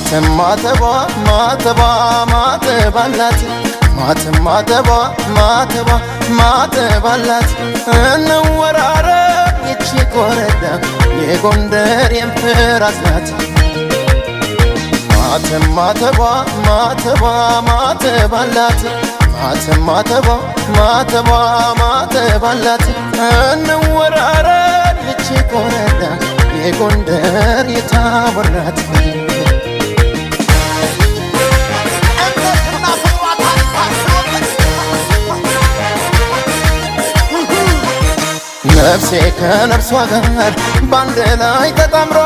ማተባ ማተባ ማተባላት ማተባ ማተባ ማተባላት እንወራረ ይቺ ኮረዳ የጎንደር የምፍራስ ናት። ማተባ ማተባ ማተባላት ማተባ ማተባ ማተባላት እንወራረ ይቺ ኮረዳ የጎንደር የታቦር ናት። ነፍሴ ከነፍሷ ጋር ባንድ ላይ ተጣምሮ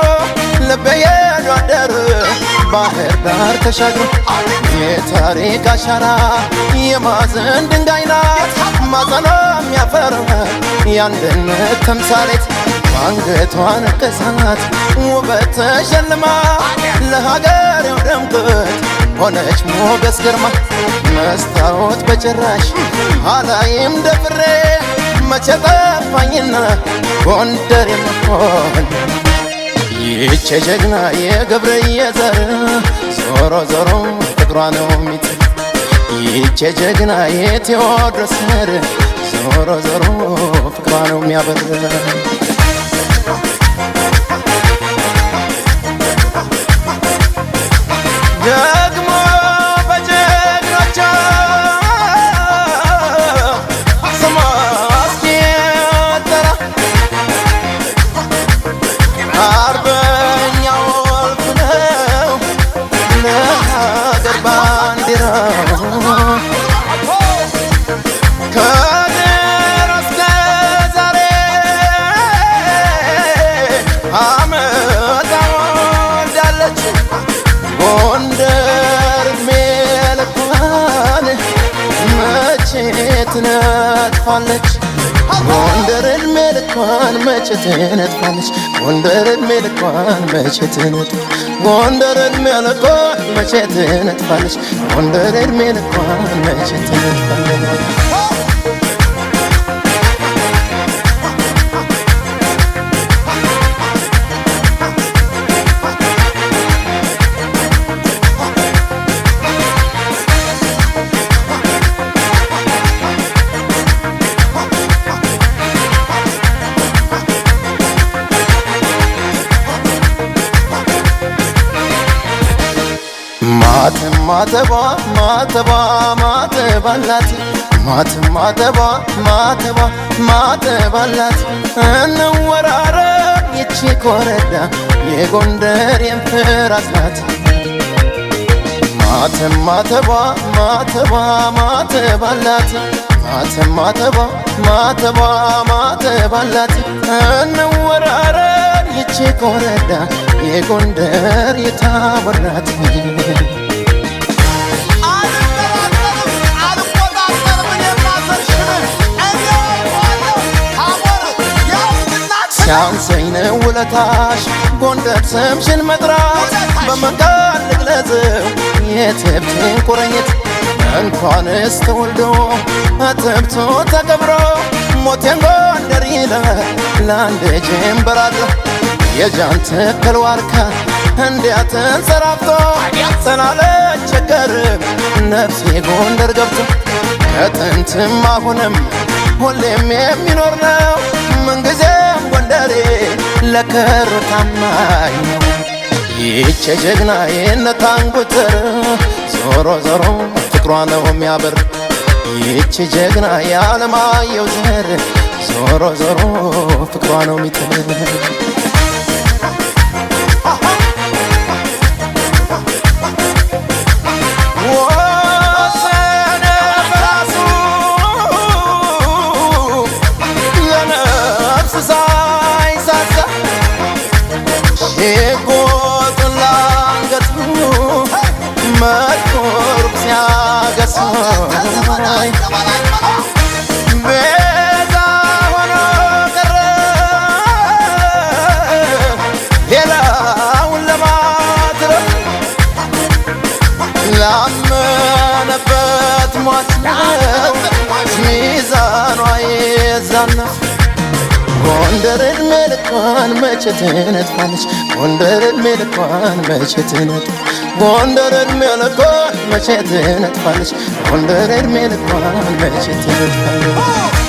ልቤ ያደር ባህር ዳር ተሻግሮ የታሪክ አሻራ የማዕዘን ድንጋይ ናት። ማዕዘኗ የሚያፈራ የአንድነት ተምሳሌት አንገቷ ንቅሳት ውበት ተሸልማ ለሀገሬው ድምቀት ሆነች ሞገስ ግርማ። መስታወት በጭራሽ አላይም ደፍሬ መቼ ጠፋኝና ጎንደር የመሆን ይህች ጀግና የገብርዬ ዘር ዞሮ ዞሮ ፍቅሯ ነው ሚጥል። ይህች ጀግና የቴዎድሮስ ዘር ዞሮ ዞሮ ፍቅሯ ነው የሚያበር። ደግሞ በጀግኖቿ ስሟ እስኪጠራ አርበኛው ወልፍ ነው ለሀገር ባንዲራው ከድሮ እስከ ዛሬ አመጣ ወልዳለች ጎንደር ዕድሜ ልኳን መቼ ትነጥፋለች። ጎንደር ዕድሜ ልኳን መቼ ትነጥፋለች። ጎንደር ዕድሜ ልኳን መቼ ትነጥፋለች። ጎንደር ዕድሜ ልኳን መቼ ትነጥፋለች። ጎንደር ዕድሜ ልኳን መቼ ትነጥፋለች። ማተባ ማተባ ማተባላት ማተባ ማተባ ማተባላት እንወራረ ይቺ ኮረዳ የጎንደር የምፍራስ ናት። ማተባ ማተባ ማተባላት ማተባ ማተባ ማተባላት እንወራረ ይቺ ኮረዳ የጎንደር የታቦር ናት። ሲያንሰኝ ነው ውለታሽ ጎንደር ስምሽን መጥራት በመቃል ልግለጽው የትብቴን ቁርኝት እንኳንስ ተወልዶ እትብቱ ተቀብሮ ሞቴን ጎንደር ይላል ለአንድ ጀንበር አድሮ የጃን ተከል ዋርካ እንዲያ ተንሰራፍቶ ሰናለች ቸገርም ነፍሴ ጎንደር ገብቶ ከጥንትም አሁንም ሁሌም የሚኖር ነው ምንጊዜም ጎንደሬ ለክሩ ታማኝ ነው። ይህች ጀግና የነታን ቁጥር ዞሮ ዞሮ ፍቅሯ ነው የሚያበር። ይህች ጀግና የዓለማየሁ ዘር ዞሮ ዞሮ ፍቅሯ ነው የሚጥል። የጎጡን ላንገቱ መጥቆር ሲያገሳ ቤዛ ሆኖ ቀረ ሌላውን ለማትረፍ ላመነበት ሟች ነው ሚዛኗ የዛና ጎንደር ዕድሜ ልኳን መቼ ትነጥፋለች። ጎንደር ዕድሜ ልኳን መቼ ትነጥፋለች። ጎንደር እድሜ ልኳን መቼ ትነጥፋለች ጎንደር እድሜ ልኳን መቼ ትነጥፋለች